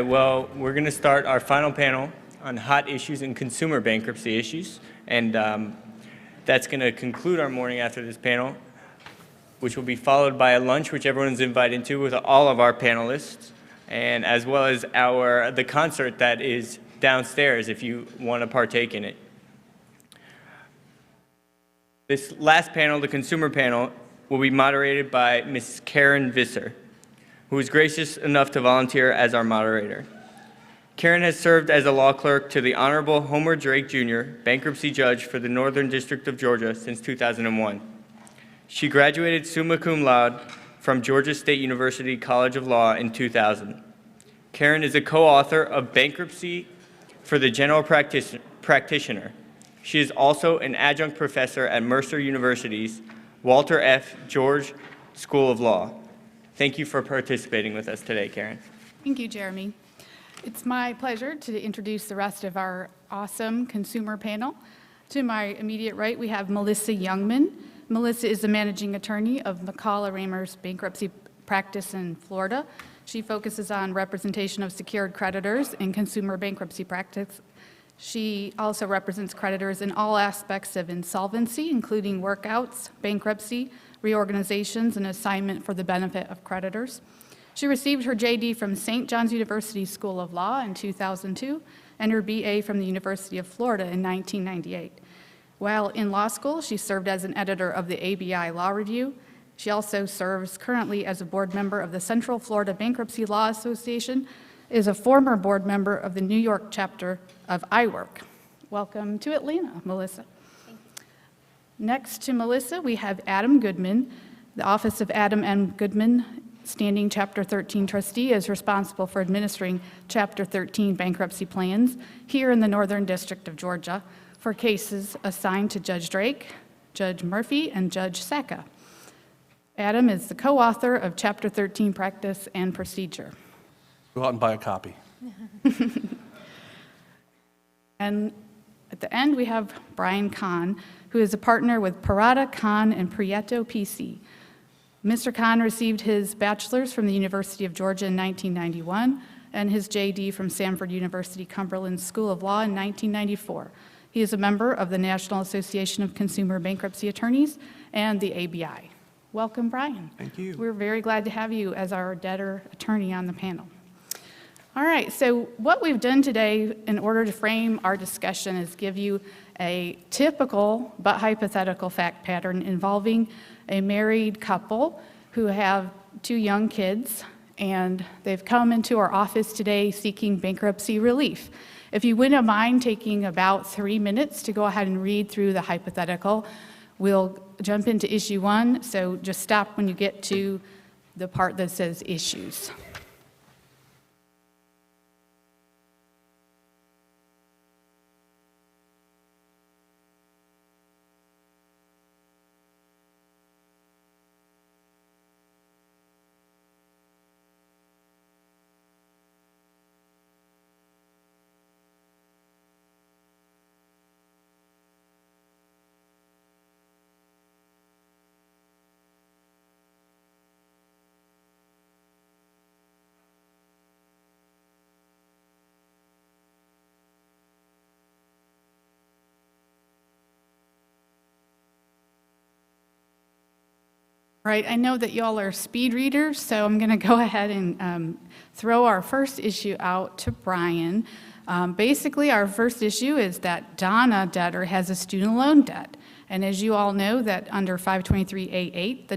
right, well, we're going to start our final panel on hot issues and consumer bankruptcy issues, and that's going to conclude our morning after this panel, which will be followed by a lunch, which everyone's invited to with all of our panelists, and as well as the concert that is downstairs if you want to partake in it. This last panel, the consumer panel, will be moderated by Ms. Karen Visser, who is gracious enough to volunteer as our moderator. Karen has served as a law clerk to the Honorable Homer Drake Jr., bankruptcy judge for the Northern District of Georgia since 2001. She graduated summa cum laude from Georgia State University College of Law in 2000. Karen is a co-author of Bankruptcy for the General Practitioner. She is also an adjunct professor at Mercer University's Walter F. George School of Law. Thank you for participating with us today, Karen. Thank you, Jeremy. It's my pleasure to introduce the rest of our awesome consumer panel. To my immediate right, we have Melissa Youngman. Melissa is the managing attorney of McCall-Ramers bankruptcy practice in Florida. She focuses on representation of secured creditors in consumer bankruptcy practice. She also represents creditors in all aspects of insolvency, including workouts, bankruptcy, reorganizations, and assignment for the benefit of creditors. She received her JD from St. John's University School of Law in 2002 and her BA from the University of Florida in 1998. While in law school, she served as an editor of the ABI Law Review. She also serves currently as a board member of the Central Florida Bankruptcy Law Association, is a former board member of the New York chapter of iWork. Welcome to Atlanta, Melissa. Next to Melissa, we have Adam Goodman. The Office of Adam M. Goodman, standing Chapter 13 trustee, is responsible for administering Chapter 13 bankruptcy plans here in the Northern District of Georgia for cases assigned to Judge Drake, Judge Murphy, and Judge Sacca. Adam is the co-author of Chapter 13 Practice and Procedure. Go out and buy a copy. And at the end, we have Brian Kahn, who is a partner with Parada, Kahn, and Prieto PC. Mr. Kahn received his bachelor's from the University of Georgia in 1991 and his JD from Samford University Cumberland School of Law in 1994. He is a member of the National Association of Consumer Bankruptcy Attorneys and the ABI. Welcome, Brian. Thank you. We're very glad to have you as our debtor attorney on the panel. All right, so what we've done today in order to frame our discussion is give you a typical but hypothetical fact pattern involving a married couple who have 2 young kids, and they've come into our office today seeking bankruptcy relief. If you wouldn't mind taking about 3 minutes to go ahead and read through the hypothetical, we'll jump into issue 1, so just stop when you get to the part that says issues. Right, I know that y'all are speed readers, so I'm going to go ahead and throw our first issue out to Brian. Basically, our first issue is that Donna debtor has a student loan debt. And as you all know, that under 523A8,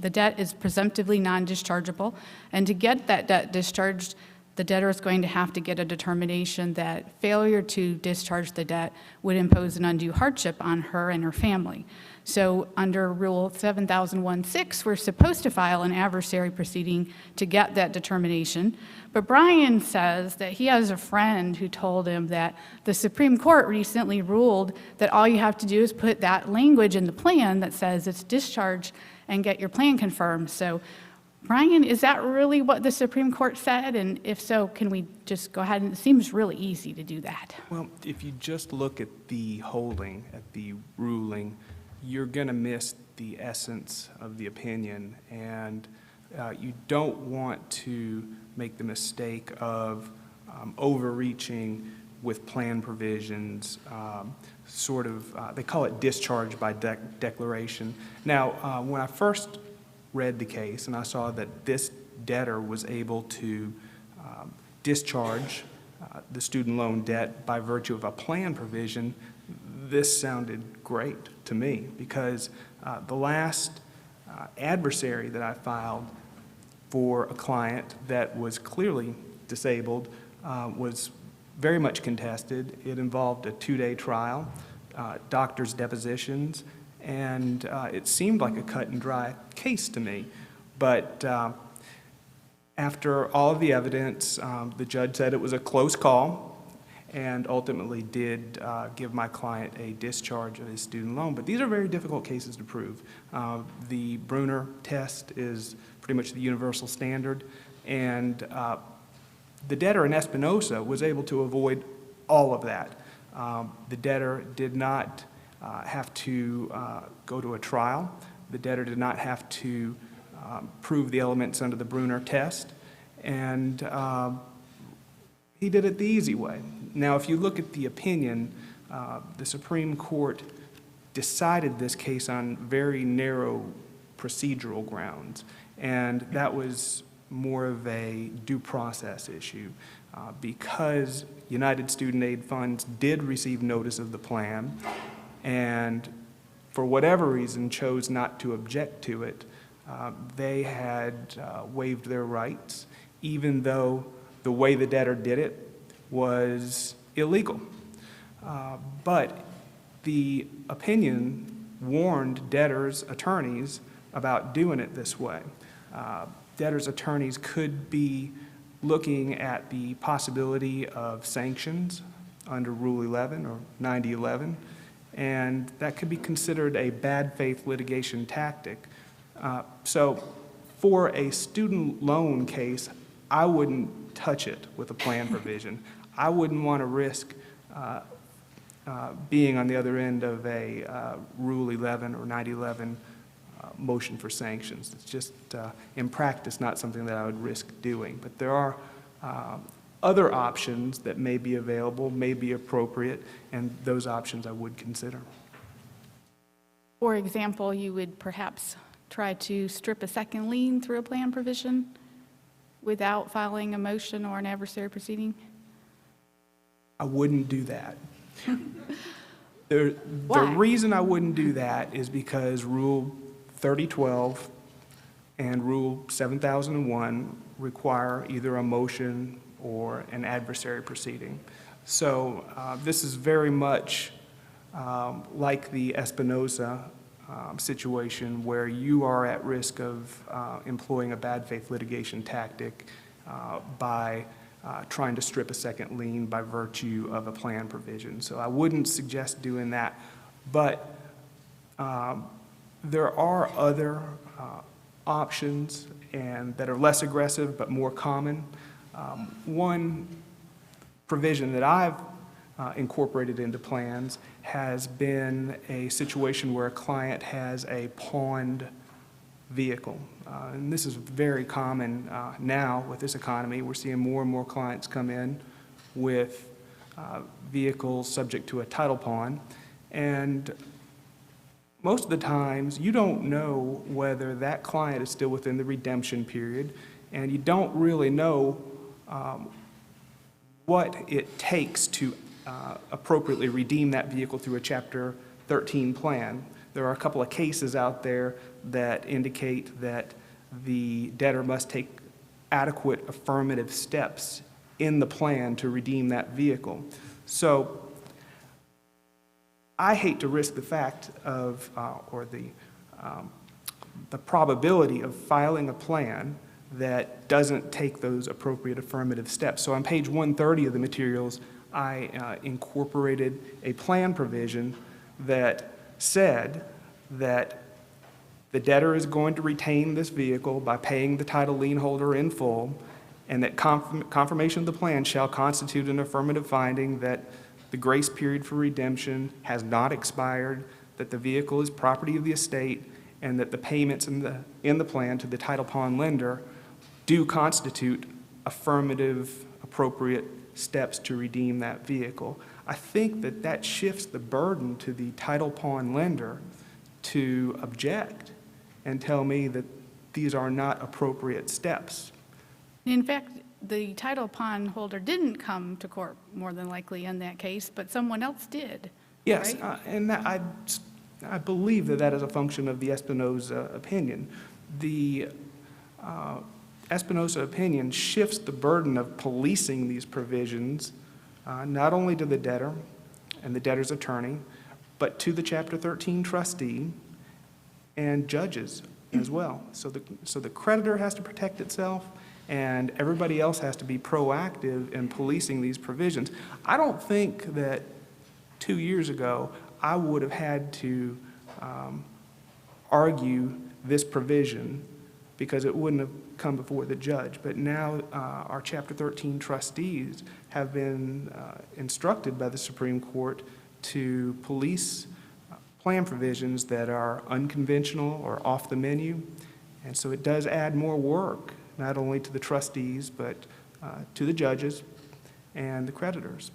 the debt is presumptively non-dischargeable. And to get that debt discharged, the debtor is going to have to get a determination that failure to discharge the debt would impose an undue hardship on her and her family. So under Rule 7016, we're supposed to file an adversary proceeding to get that determination. But Brian says that he has a friend who told him that the Supreme Court recently ruled that all you have to do is put that language in the plan that says it's discharged and get your plan confirmed. So Brian, is that really what the Supreme Court said? And if so, can we just go ahead? And it seems really easy to do that. Well, if you just look at the holding, at the ruling, you're going to miss the essence of the opinion. And You don't want to make the mistake of overreaching with plan provisions, they call it discharge by declaration. Now, when I first read the case and I saw that this debtor was able to discharge the student loan debt by virtue of a plan provision, this sounded great to me, because the last adversary that I filed for a client that was clearly disabled was very much contested. It involved a 2-day trial, doctor's depositions, and it seemed like a cut and dry case to me. But after all of the evidence, the judge said it was a close call and ultimately did give my client a discharge of his student loan. But these are very difficult cases to prove. The Bruner test is pretty much the universal standard, and the debtor in Espinosa was able to avoid all of that. The debtor did not have to go to a trial. The debtor did not have to prove the elements under the Bruner test, and he did it the easy way. Now, if you look at the opinion, the Supreme Court decided this case on very narrow procedural grounds, and that was more of a due process issue. Because United Student Aid funds did receive notice of the plan and for whatever reason chose not to object to it, they had waived their rights, even though the way the debtor did it was illegal. But the opinion warned debtors' attorneys about doing it this way. Debtors' attorneys could be looking at the possibility of sanctions under Rule 11 or 9011, and that could be considered a bad faith litigation tactic. So for a student loan case, I wouldn't touch it with a plan provision. I wouldn't want to risk being on the other end of a Rule 11 or 9011 motion for sanctions. It's just, in practice, not something that I would risk doing. But there are other options that may be available, may be appropriate, and those options I would consider. For example, you would perhaps try to strip a second lien through a plan provision without filing a motion or an adversary proceeding? I wouldn't do that. The Why? reason I wouldn't do that is because Rule 3012 and Rule 7001 require either a motion or an adversary proceeding. So this is very much like the Espinosa situation, where you are at risk of employing a bad faith litigation tactic by trying to strip a second lien by virtue of a plan provision. So I wouldn't suggest doing that. But there are other options and that are less aggressive but more common. One provision that I've incorporated into plans has been a situation where a client has a pawned vehicle. And this is very common now with this economy. We're seeing more and more clients come in with vehicles subject to a title pawn. And most of the times, you don't know whether that client is still within the redemption period, and you don't really know what it takes to appropriately redeem that vehicle through a Chapter 13 plan. There are a couple of cases out there that indicate that the debtor must take adequate affirmative steps in the plan to redeem that vehicle. So I hate to risk the fact of, or the probability of filing a plan that doesn't take those appropriate affirmative steps. So on page 130 of the materials, I incorporated a plan provision that said that the debtor is going to retain this vehicle by paying the title lien holder in full, and that confirmation of the plan shall constitute an affirmative finding that the grace period for redemption has not expired, that the vehicle is property of the estate, and that the payments in the plan to the title pawn lender do constitute affirmative, appropriate steps to redeem that vehicle. I think that that shifts the burden to the title pawn lender to object and tell me that these are not appropriate steps. In fact, the title pawn holder didn't come to court more than likely in that case, but someone else did. Yes, right? and I believe that that is a function of the Espinoza opinion. The Espinoza opinion shifts the burden of policing these provisions not only to the debtor and the debtor's attorney, but to the Chapter 13 trustee and judges as well. So the creditor has to protect itself, and everybody else has to be proactive in policing these provisions. I don't think that 2 years ago I would have had to argue this provision because it wouldn't have come before the judge. But now our Chapter 13 trustees have been instructed by the Supreme Court to police plan provisions that are unconventional or off the menu. And so it does add more work, not only to the trustees, but to the judges and the creditors.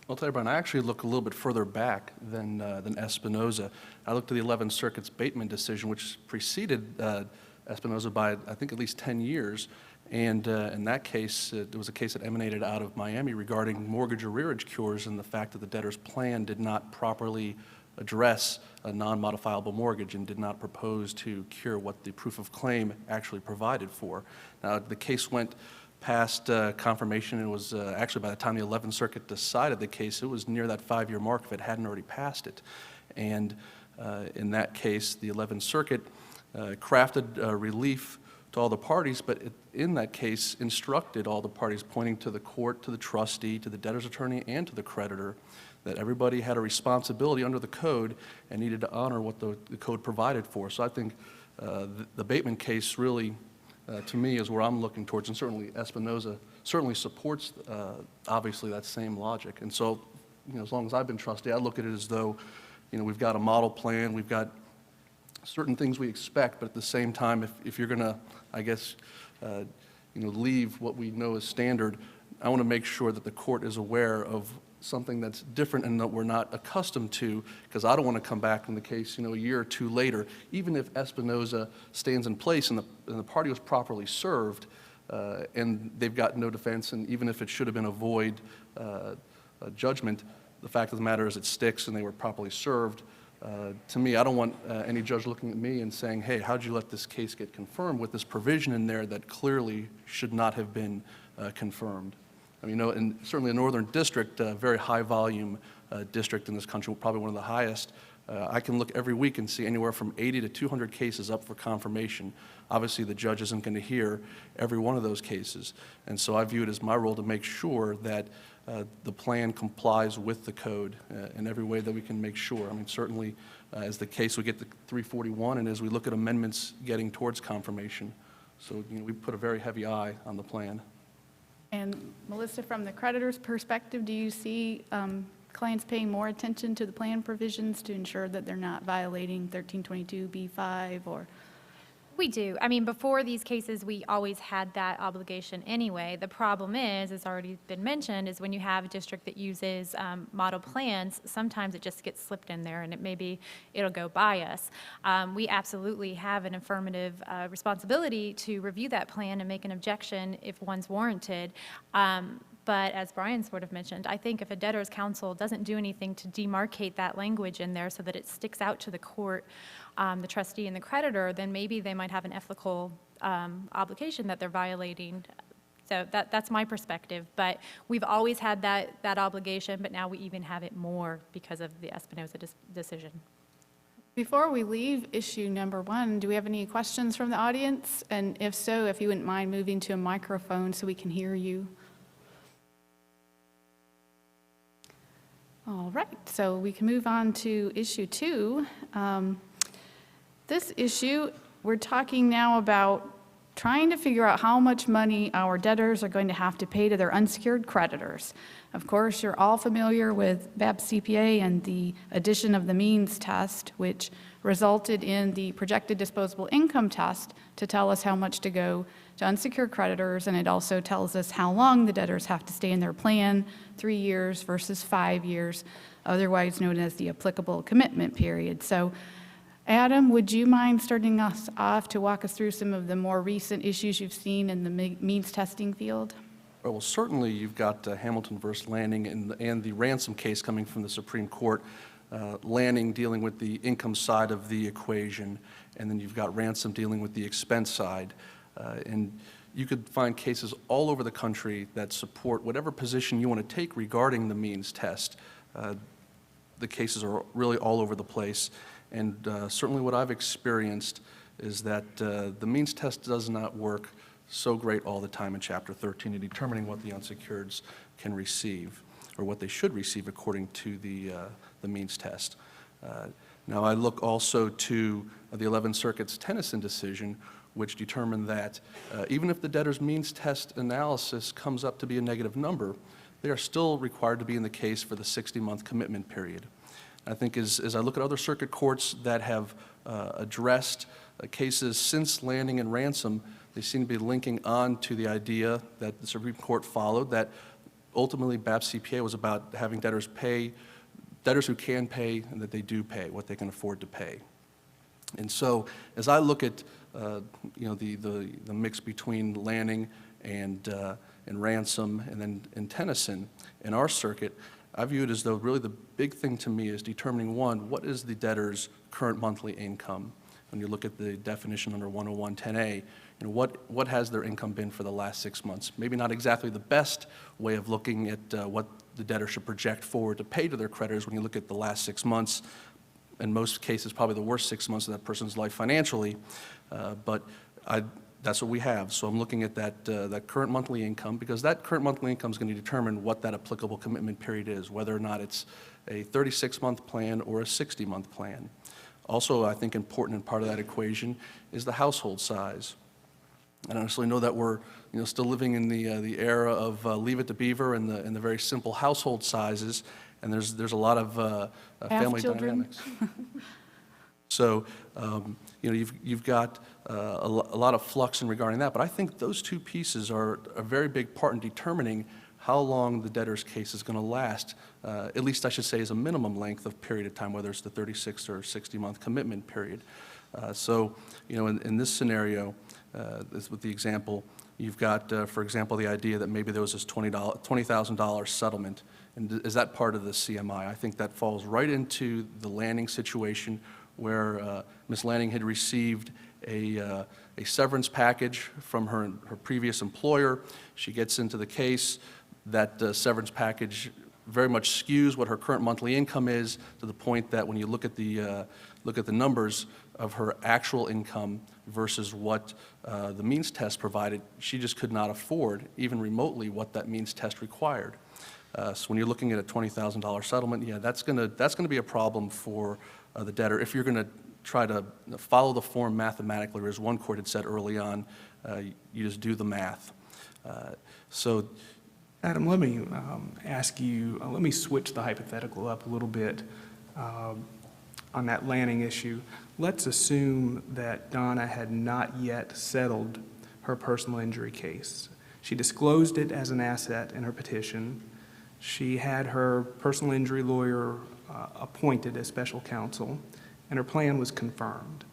I'll tell you, Brian, I actually look a little bit further back than Espinoza. I looked at the 11th Circuit's Bateman decision, which preceded Espinoza by, I think, at least 10 years. And in that case, it was a case that emanated out of Miami regarding mortgage arrearage cures and the fact that the debtor's plan did not properly address a non-modifiable mortgage and did not propose to cure what the proof of claim actually provided for. Now, the case went past confirmation. It was actually, by the time the 11th Circuit decided the case, it was near that 5-year mark if it hadn't already passed it. And in that case, the 11th Circuit crafted relief to all the parties, but in that case instructed all the parties, pointing to the court, to the trustee, to the debtor's attorney, and to the creditor, that everybody had a responsibility under the code and needed to honor what the code provided for. So I think the Bateman case really, to me, is where I'm looking towards, and certainly Espinoza certainly supports, obviously, that same logic. And so, as long as I've been trustee, I look at it as though, we've got a model plan, we've got certain things we expect, but at the same time, if you're going to, I guess, leave what we know as standard, I want to make sure that the court is aware of something that's different and that we're not accustomed to, because I don't want to come back in the case, a year or two later, even if Espinoza stands in place and the party was properly served, and they've got no defense, and even if it should have been a void judgment, the fact of the matter is it sticks and they were properly served. To me, I don't want any judge looking at me and saying, hey, how'd you let this case get confirmed with this provision in there that clearly should not have been confirmed? I mean, and certainly the Northern District, a very high volume district in this country, probably one of the highest. I can look every week and see anywhere from 80 to 200 cases up for confirmation. Obviously, the judge isn't going to hear every one of those cases. And so I view it as my role to make sure that the plan complies with the code in every way that we can make sure. I mean, certainly, as the case, we get to 341, and as we look at amendments getting towards confirmation. So, we put a very heavy eye on the plan. And Melissa, from the creditor's perspective, do you see clients paying more attention to the plan provisions to ensure that they're not violating 1322B5 or? We do. I mean, before these cases, we always had that obligation anyway. The problem is, as already been mentioned, is when you have a district that uses model plans, sometimes it just gets slipped in there and it'll go by us. We absolutely have an affirmative responsibility to review that plan and make an objection if one's warranted. But as Brian sort of mentioned, I think if a debtor's counsel doesn't do anything to demarcate that language in there so that it sticks out to the court, the trustee and the creditor, then maybe they might have an ethical obligation that they're violating. So that's my perspective. But we've always had that obligation, but now we even have it more because of the Espinoza decision. Before we leave issue number 1, do we have any questions from the audience? And if so, if you wouldn't mind moving to a microphone so we can hear you. All right, so we can move on to issue 2. This issue, we're talking now about trying to figure out how much money our debtors are going to have to pay to their unsecured creditors. Of course, you're all familiar with BAPS-CPA and the addition of the means test, which resulted in the projected disposable income test to tell us how much to go to unsecured creditors, and it also tells us how long the debtors have to stay in their plan, 3 years versus 5 years, otherwise known as the applicable commitment period. So, Adam, would you mind starting us off to walk us through some of the more recent issues you've seen in the means testing field? Well, certainly you've got Hamilton versus Lanning and the ransom case coming from the Supreme Court. Lanning dealing with the income side of the equation, and then you've got ransom dealing with the expense side. And you could find cases all over the country that support whatever position you want to take regarding the means test. The cases are really all over the place, and certainly what I've experienced is that the means test does not work so great all the time in Chapter 13 in determining what the unsecureds can receive, or what they should receive according to the means test. Now, I look also to the 11th Circuit's Tennyson decision, which determined that even if the debtor's means test analysis comes up to be a negative number, they are still required to be in the case for the 60-month commitment period. I think as I look at other circuit courts that have addressed cases since Lanning and ransom, they seem to be linking on to the idea that the Supreme Court followed, that ultimately BAPS-CPA was about having debtors pay, debtors who can pay and that they do pay, what they can afford to pay. And so as I look at the mix between Lanning and ransom and then in Tennyson in our circuit, I view it as though really the big thing to me is determining, one, what is the debtor's current monthly income? When you look at the definition under 10110A, what has their income been for the last 6 months? Maybe not exactly the best way of looking at what the debtor should project forward to pay to their creditors when you look at the last 6 months. In most cases, probably the worst 6 months of that person's life financially, but that's what we have. So I'm looking at that current monthly income, because that current monthly income is going to determine what that applicable commitment period is, whether or not it's a 36-month plan or a 60-month plan. Also, I think important and part of that equation is the household size. I honestly know that we're still living in the era of Leave It to Beaver and the very simple household sizes, and there's a lot of family dynamics. So you've got a lot of flux in regarding that, but I think those two pieces are a very big part in determining how long the debtor's case is going to last, at least I should say is a minimum length of period of time, whether it's the 36 or 60-month commitment period. So in this scenario, with the example, you've got, for example, the idea that maybe there was this $20,000 settlement, and is that part of the CMI? I think that falls right into the Lanning situation, where Ms. Lanning had received a severance package from her previous employer. She gets into the case. That severance package very much skews what her current monthly income is, to the point that when you look at the numbers of her actual income versus what the means test provided, she just could not afford, even remotely, what that means test required. So when you're looking at a $20,000 settlement, yeah, that's going to be a problem for the debtor if you're going to try to follow the form mathematically, or as one court had said early on, you just do the math. So, Adam, let me ask you, let me switch the hypothetical up a little bit on that Lanning issue. Let's assume that Donna had not yet settled her personal injury case. She disclosed it as an asset in her petition. She had her personal injury lawyer appointed as special counsel, and her plan was confirmed.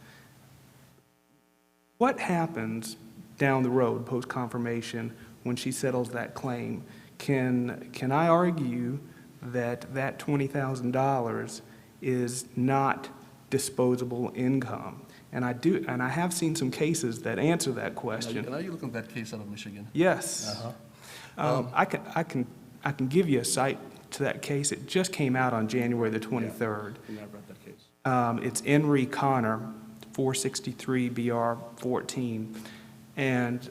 What happens down the road, post-confirmation, when she settles that claim? Can I argue that that $20,000 is not disposable income? And I have seen some cases that answer that question. Are you looking at that case out of Michigan? Yes. I can give you a cite to that case. It just came out on January the 23rd. Yeah, I've read that case. It's Emory Connor, 463 BR 14, and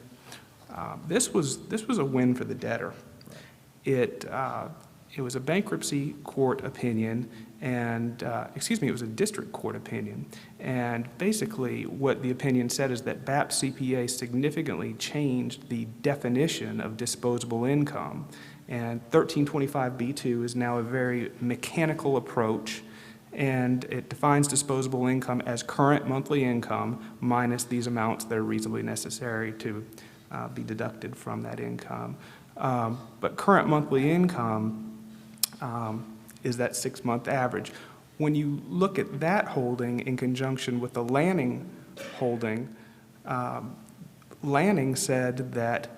this was a win for the debtor. It It was a bankruptcy court opinion, and, it was a district court opinion. And basically, what the opinion said is that BAP CPA significantly changed the definition of disposable income. And 1325B2 is now a very mechanical approach, and it defines disposable income as current monthly income minus these amounts that are reasonably necessary to be deducted from that income. But current monthly income is that 6-month average. When you look at that holding in conjunction with the Lanning holding, Lanning said that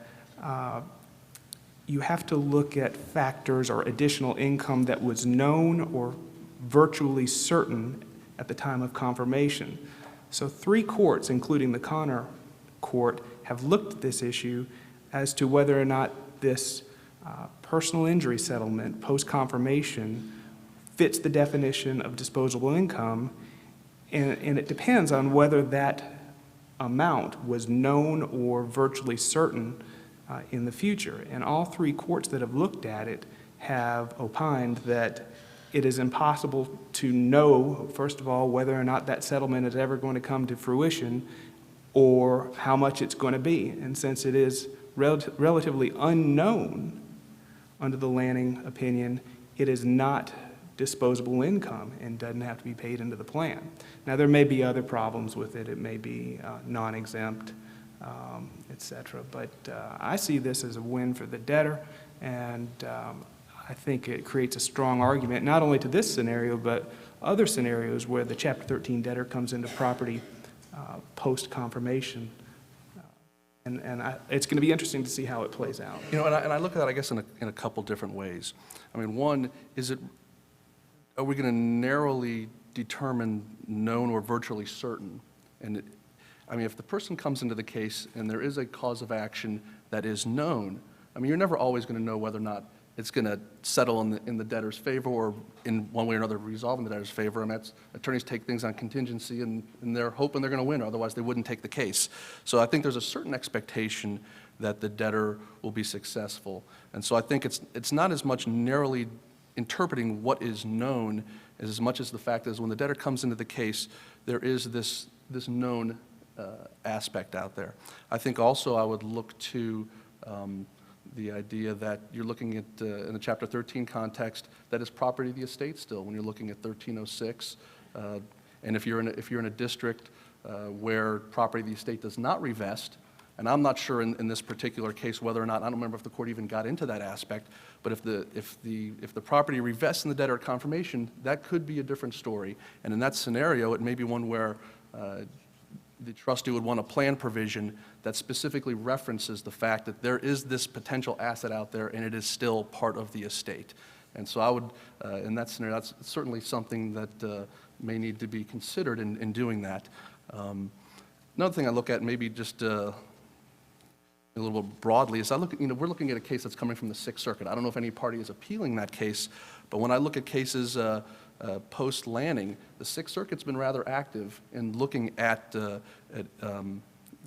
you have to look at factors or additional income that was known or virtually certain at the time of confirmation. So 3 courts, including the Connor Court, have looked at this issue as to whether or not this personal injury settlement post-confirmation fits the definition of disposable income, and it depends on whether that amount was known or virtually certain in the future. And all 3 courts that have looked at it have opined that it is impossible to know, first of all, whether or not that settlement is ever going to come to fruition or how much it's going to be. And since it is relatively unknown under the Lanning opinion, it is not disposable income and doesn't have to be paid into the plan. Now, there may be other problems with it. It may be non-exempt, et cetera. But I see this as a win for the debtor, and I think it creates a strong argument, not only to this scenario, but other scenarios where the Chapter 13 debtor comes into property post-confirmation. It's going to be interesting to see how it plays out. You know, and I look at that, I guess, in a couple different ways. I mean, one, are we going to narrowly determine known or virtually certain? And I mean, if the person comes into the case and there is a cause of action that is known, I mean, you're never always going to know whether or not it's going to settle in the debtor's favor or in one way or another resolve in the debtor's favor. And that's, attorneys take things on contingency and they're hoping they're going to win, otherwise they wouldn't take the case. So I think there's a certain expectation that the debtor will be successful. And so I think it's not as much narrowly interpreting what is known as much as the fact is when the debtor comes into the case, there is this known aspect out there. I think also I would look to the idea that you're looking at, in the Chapter 13 context, that is property of the estate still, when you're looking at 1306. And if you're in a district where property of the estate does not revest, and I'm not sure in this particular case whether or not, I don't remember if the court even got into that aspect, but if the property revests in the debtor at confirmation, that could be a different story. And in that scenario, it may be one where the trustee would want a plan provision that specifically references the fact that there is this potential asset out there and it is still part of the estate. And so I would, in that scenario, that's certainly something that may need to be considered in doing that. Another thing I look at, maybe just a little bit broadly, is we're looking at a case that's coming from the Sixth Circuit. I don't know if any party is appealing that case, but when I look at cases post-Lanning, the Sixth Circuit's been rather active in looking at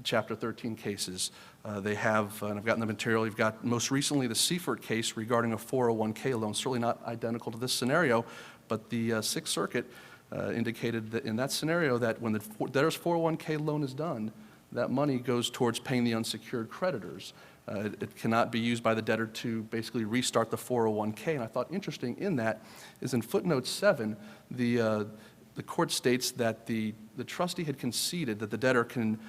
Chapter 13 cases. They have, and I've gotten the material, you've got most recently the Seifert case regarding a 401k loan, certainly not identical to this scenario, but the Sixth Circuit indicated that in that scenario that when the debtor's 401k loan is done, that money goes towards paying the unsecured creditors. It cannot be used by the debtor to basically restart the 401k. And I thought interesting in that is in footnote 7, the court states that the trustee had conceded that the debtor can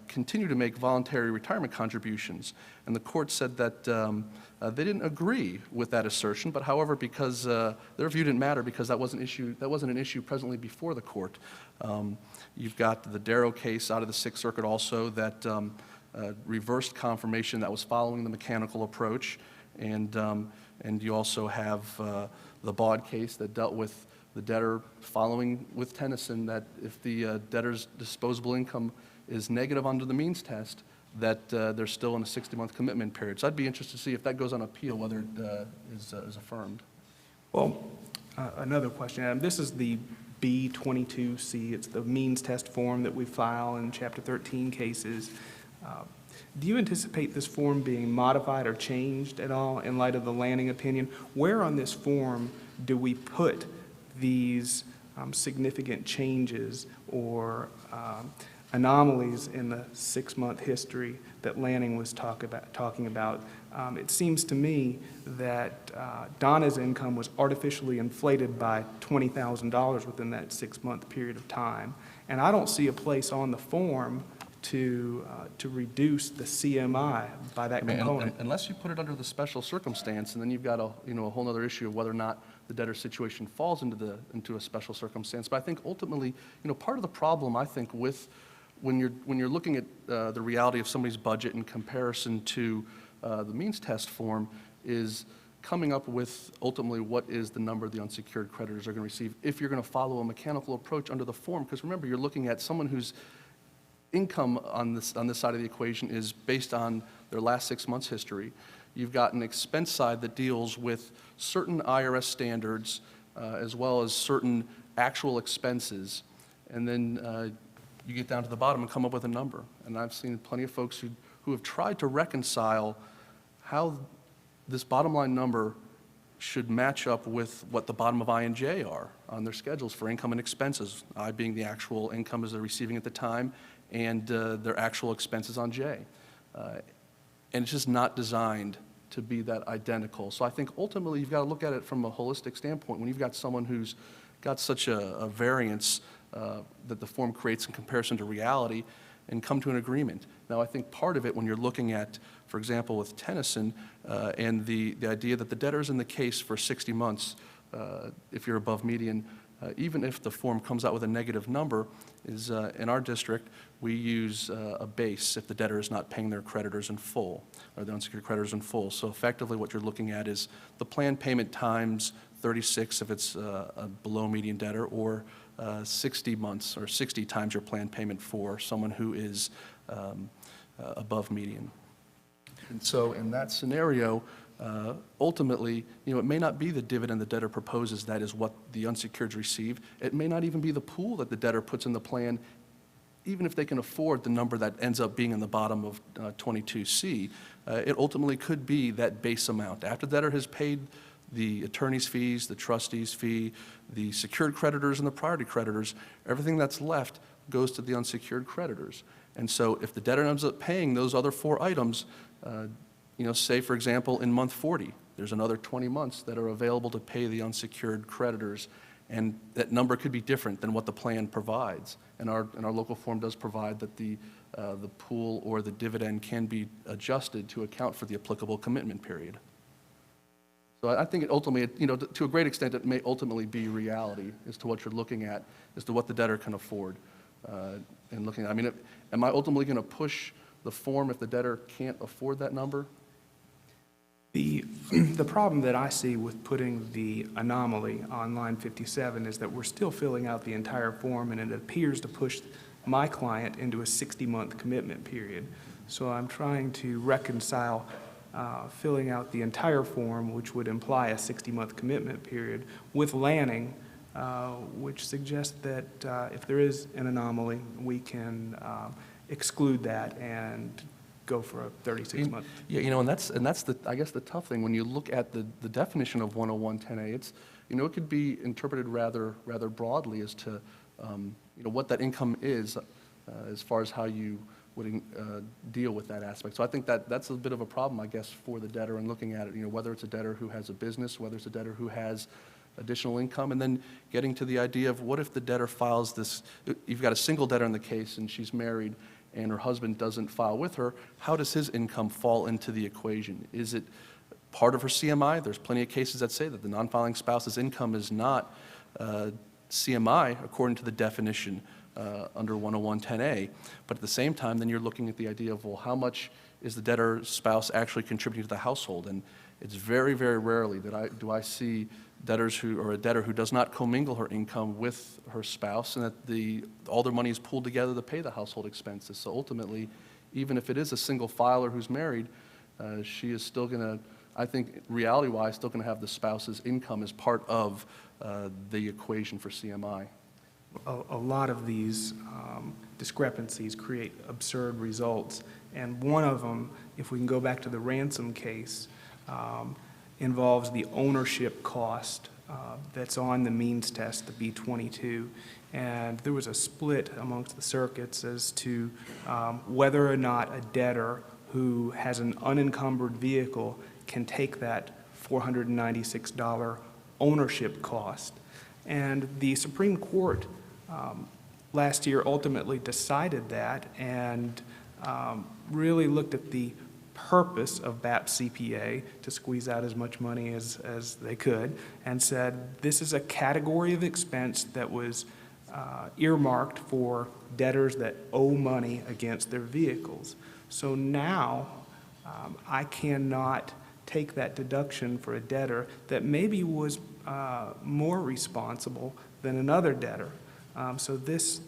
continue to make voluntary retirement contributions. And the court said that they didn't agree with that assertion, but however, because their view didn't matter because that wasn't an issue presently before the court. You've got the Darrow case out of the Sixth Circuit also that reversed confirmation that was following the mechanical approach, and you also have the Baud case that dealt with the debtor following with Tennyson that if the debtor's disposable income is negative under the means test, that they're still in a 60-month commitment period. So I'd be interested to see if that goes on appeal, whether it is affirmed. Well, another question, this is the B22C. It's the means test form that we file in Chapter 13 cases. Do you anticipate this form being modified or changed at all in light of the Lanning opinion? Where on this form do we put these significant changes or anomalies in the 6-month history that Lanning was talking about? It seems to me that Donna's income was artificially inflated by $20,000 within that 6-month period of time. And I don't see a place on the form to reduce the CMI by that component. Unless you put it under the special circumstance, and then you've got a whole other issue of whether or not the debtor's situation falls into a special circumstance. But I think ultimately, part of the problem, I think, with when you're looking at the reality of somebody's budget in comparison to the means test form is coming up with ultimately what is the number the unsecured creditors are going to receive if you're going to follow a mechanical approach under the form. Because remember, you're looking at someone whose income on this side of the equation is based on their last 6 months' history. You've got an expense side that deals with certain IRS standards as well as certain actual expenses. And then you get down to the bottom and come up with a number. And I've seen plenty of folks who have tried to reconcile how this bottom line number should match up with what the bottom of I and J are on their schedules for income and expenses, I being the actual income as they're receiving at the time, and their actual expenses on J. And it's just not designed to be that identical. So I think ultimately you've got to look at it from a holistic standpoint. When you've got someone who's got such a variance that the form creates in comparison to reality, and come to an agreement. Now, I think part of it, when you're looking at, for example, with Tennyson, and the idea that the debtor's in the case for 60 months, if you're above median, even if the form comes out with a negative number, is in our district, we use a base if the debtor is not paying their creditors in full, or the unsecured creditors in full. So effectively what you're looking at is the planned payment times 36 if it's a below median debtor, or 60 months or 60 times your planned payment for someone who is above median. And so in that scenario, ultimately, it may not be the dividend the debtor proposes that is what the unsecureds receive. It may not even be the pool that the debtor puts in the plan, even if they can afford the number that ends up being in the bottom of 22C. It ultimately could be that base amount. After the debtor has paid the attorney's fees, the trustee's fee, the secured creditors and the priority creditors, everything that's left goes to the unsecured creditors. And so if the debtor ends up paying those other 4 items, say, for example, in month 40, there's another 20 months that are available to pay the unsecured creditors, and that number could be different than what the plan provides. And our local form does provide that the pool or the dividend can be adjusted to account for the applicable commitment period. So I think it ultimately, to a great extent, it may ultimately be reality as to what you're looking at, as to what the debtor can afford. And looking at, am I ultimately going to push the form if the debtor can't afford that number? The problem that I see with putting the anomaly on line 57 is that we're still filling out the entire form, and it appears to push my client into a 60-month commitment period. So I'm trying to reconcile filling out the entire form, which would imply a 60-month commitment period, with Lanning, which suggests that if there is an anomaly, we can exclude that and go for a 36-month. Yeah, and that's I guess the tough thing when you look at the definition of 10110A. It's it could be interpreted rather broadly as to what that income is, as far as how you would deal with that aspect. So I think that's a bit of a problem, I guess, for the debtor in looking at it. Whether it's a debtor who has a business, whether it's a debtor who has additional income, and then getting to the idea of what if the debtor files this. You've got a single debtor in the case, and she's married, and her husband doesn't file with her. How does his income fall into the equation? Is it part of her CMI? There's plenty of cases that say that the non-filing spouse's income is not CMI according to the definition under 10110A. But at the same time, then you're looking at the idea of, well, how much is the debtor's spouse actually contributing to the household? And it's very, very rarely that I see debtors or a debtor who does not commingle her income with her spouse, and that all their money is pooled together to pay the household expenses. So ultimately, even if it is a single filer who's married, she is still going to, I think, reality-wise, still going to have the spouse's income as part of the equation for CMI. A lot of these discrepancies create absurd results. And one of them, if we can go back to the ransom case, involves the ownership cost that's on the means test, the B-22. And there was a split amongst the circuits as to whether or not a debtor who has an unencumbered vehicle can take that $496 ownership cost. And the Supreme Court last year ultimately decided that and really looked at the purpose of BAP CPA to squeeze out as much money as they could and said this is a category of expense that was earmarked for debtors that owe money against their vehicles. So now I cannot take that deduction for a debtor that maybe was more responsible than another debtor. So this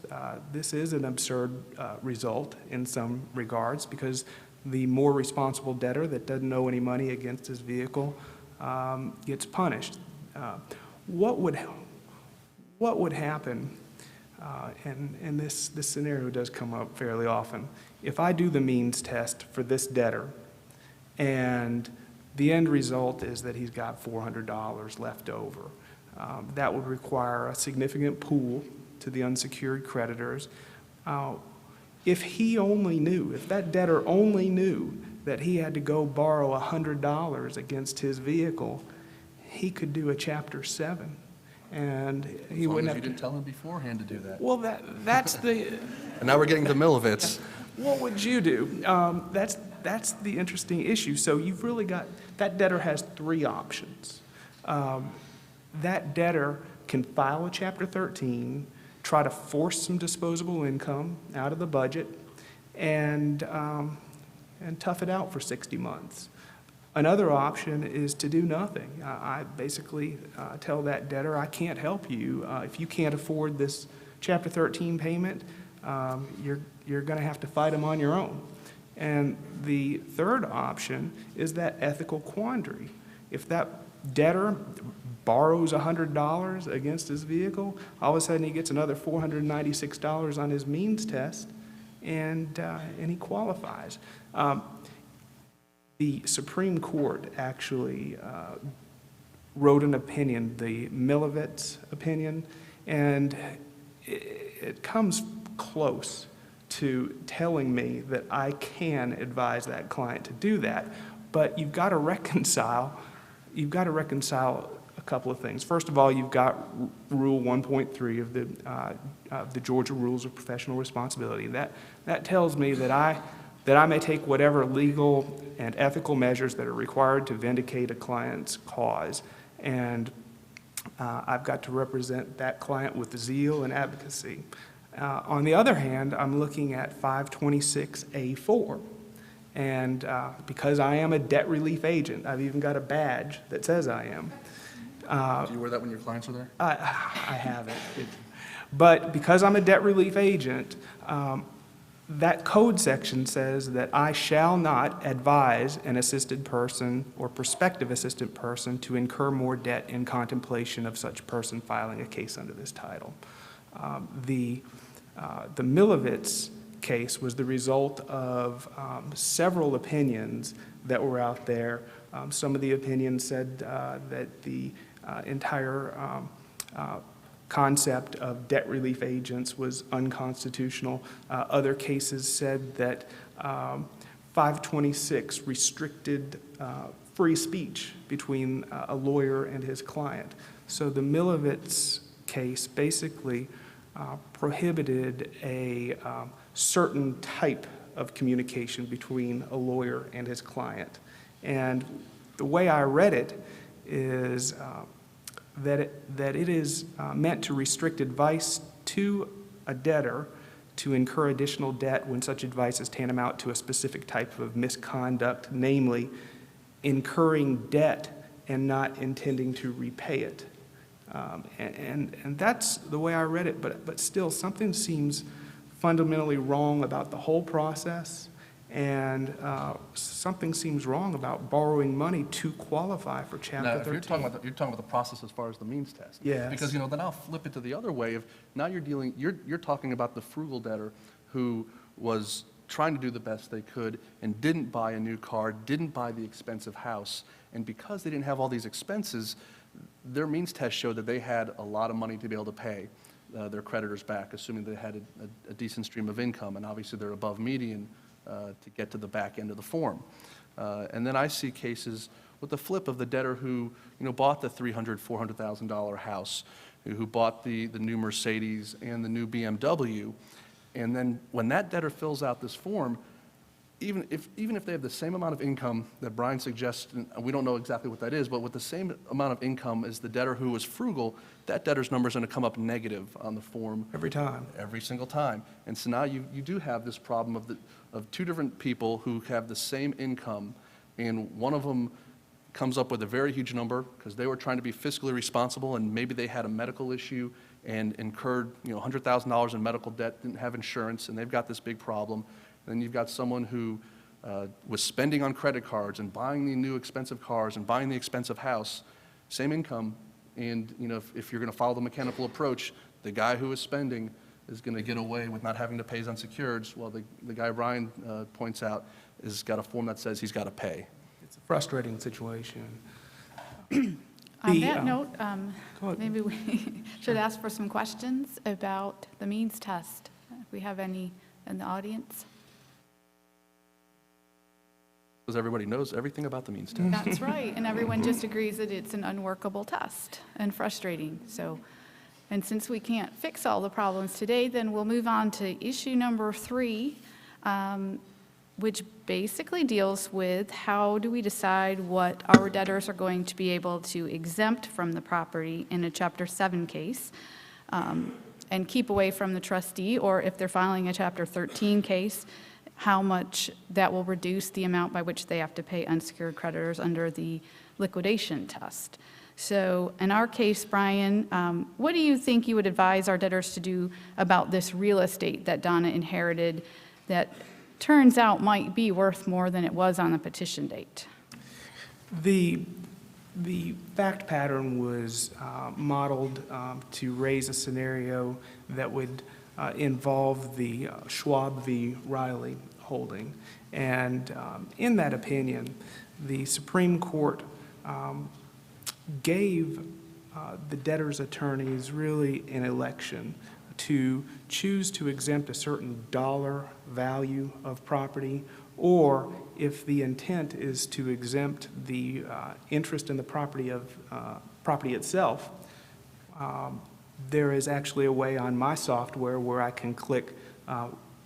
is an absurd result in some regards because the more responsible debtor that doesn't owe any money against his vehicle gets punished. What would happen, and this scenario does come up fairly often, if I do the means test for this debtor and the end result is that he's got $400 left over, that would require a significant pool to the unsecured creditors. If he only knew, if that debtor only knew that he had to go borrow $100 against his vehicle, he could do a Chapter 7. And he wouldn't have You didn't tell him beforehand to do that. Well, that's the, And now we're getting to Milovitz. what would you do? That's the interesting issue. So you've really got, that debtor has three options. That debtor can file a Chapter 13, try to force some disposable income out of the budget, and tough it out for 60 months. Another option is to do nothing. I basically tell that debtor, I can't help you. If you can't afford this Chapter 13 payment, you're going to have to fight them on your own. And the third option is that ethical quandary. If that debtor borrows $100 against his vehicle, all of a sudden he gets another $496 on his means test, and he qualifies. The Supreme Court actually wrote an opinion, the Milovitz opinion, and it comes close to telling me that I can advise that client to do that, but you've got to reconcile a couple of things. First of all, you've got Rule 1.3 of the Georgia Rules of Professional Responsibility. That tells me that I may take whatever legal and ethical measures that are required to vindicate a client's cause, and I've got to represent that client with zeal and advocacy. On the other hand, I'm looking at 526A4, and because I am a debt relief agent, I've even got a badge that says I am. Do you wear that when your clients are there? I haven't. But because I'm a debt relief agent, that code section says that I shall not advise an assisted person or prospective assisted person to incur more debt in contemplation of such person filing a case under this title. The Milovitz case was the result of several opinions that were out there. Some of the opinions said that the entire concept of debt relief agents was unconstitutional. Other cases said that 526 restricted free speech between a lawyer and his client. So the Milovitz case basically prohibited a certain type of communication between a lawyer and his client. And the way I read it is that it is meant to restrict advice to a debtor to incur additional debt when such advice is tantamount to a specific type of misconduct, namely incurring debt and not intending to repay it. And that's the way I read it, but still something seems fundamentally wrong about the whole process, and something seems wrong about borrowing money to qualify for Chapter 13. Now, if you're talking about the process as far as the means test. Yes. Because, then I'll flip it to the other way of, now you're talking about the frugal debtor who was trying to do the best they could and didn't buy a new car, didn't buy the expensive house. And because they didn't have all these expenses, their means test showed that they had a lot of money to be able to pay their creditors back, assuming they had a decent stream of income. And obviously, they're above median to get to the back end of the form. And then I see cases with the flip of the debtor who, bought the $300,000, $400,000 house, who bought the new Mercedes and the new BMW. And then when that debtor fills out this form, even if they have the same amount of income that Brian suggests, and we don't know exactly what that is, but with the same amount of income as the debtor who was frugal, that debtor's number is going to come up negative on the form. Every time. Every single time. And so now you do have this problem of two different people who have the same income, and one of them comes up with a very huge number because they were trying to be fiscally responsible, and maybe they had a medical issue and incurred $100,000 in medical debt, didn't have insurance, and they've got this big problem. And then you've got someone who was spending on credit cards and buying the new expensive cars and buying the expensive house, same income, and if you're going to follow the mechanical approach, the guy who is spending is going to get away with not having to pay his unsecureds, while the guy Brian points out has got a form that says he's got to pay. It's a frustrating situation. On that note, go ahead. maybe we should ask for some questions about the means test. If we have any in the audience. Because everybody knows everything about the means test. That's right, and everyone just agrees that it's an unworkable test and frustrating. So, and since we can't fix all the problems today, then we'll move on to issue number 3, which basically deals with how do we decide what our debtors are going to be able to exempt from the property in a Chapter 7 case, and keep away from the trustee, or if they're filing a Chapter 13 case, how much that will reduce the amount by which they have to pay unsecured creditors under the liquidation test. So in our case, Brian, what do you think you would advise our debtors to do about this real estate that Donna inherited that turns out might be worth more than it was on the petition date? The fact pattern was modeled to raise a scenario that would involve the Schwab v. Riley holding. And in that opinion, the Supreme Court gave the debtor's attorneys really an election to choose to exempt a certain dollar value of property, or if the intent is to exempt the interest in the property itself, there is actually a way on my software where I can click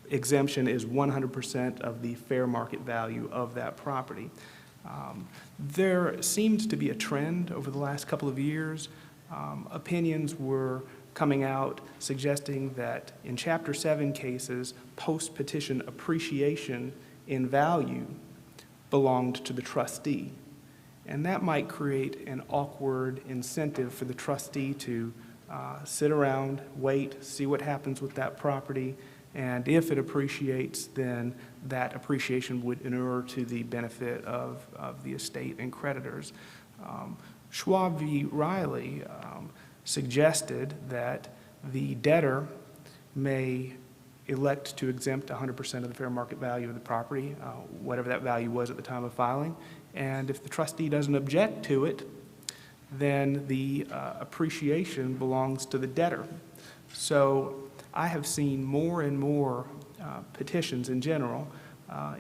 exemption is 100% of the fair market value of that property. There seems to be a trend over the last couple of years. Opinions were coming out suggesting that in Chapter 7 cases, post-petition appreciation in value belonged to the trustee. And that might create an awkward incentive for the trustee to sit around, wait, see what happens with that property, and if it appreciates, then that appreciation would inure to the benefit of the estate and creditors. Schwab v. Riley suggested that the debtor may elect to exempt 100% of the fair market value of the property, whatever that value was at the time of filing, and if the trustee doesn't object to it, then the appreciation belongs to the debtor. So I have seen more and more petitions in general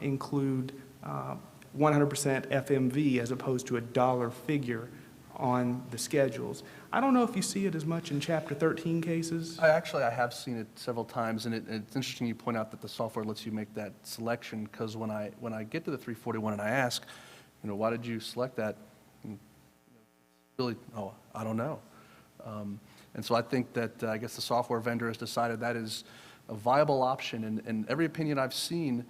include 100% FMV as opposed to a dollar figure on the schedules. I don't know if you see it as much in Chapter 13 cases. I have seen it several times, and it's interesting you point out that the software lets you make that selection, because when I get to the 341 and I ask, why did you select that? Really, I don't know. And so I think that I guess the software vendor has decided that is a viable option, and every opinion I've seen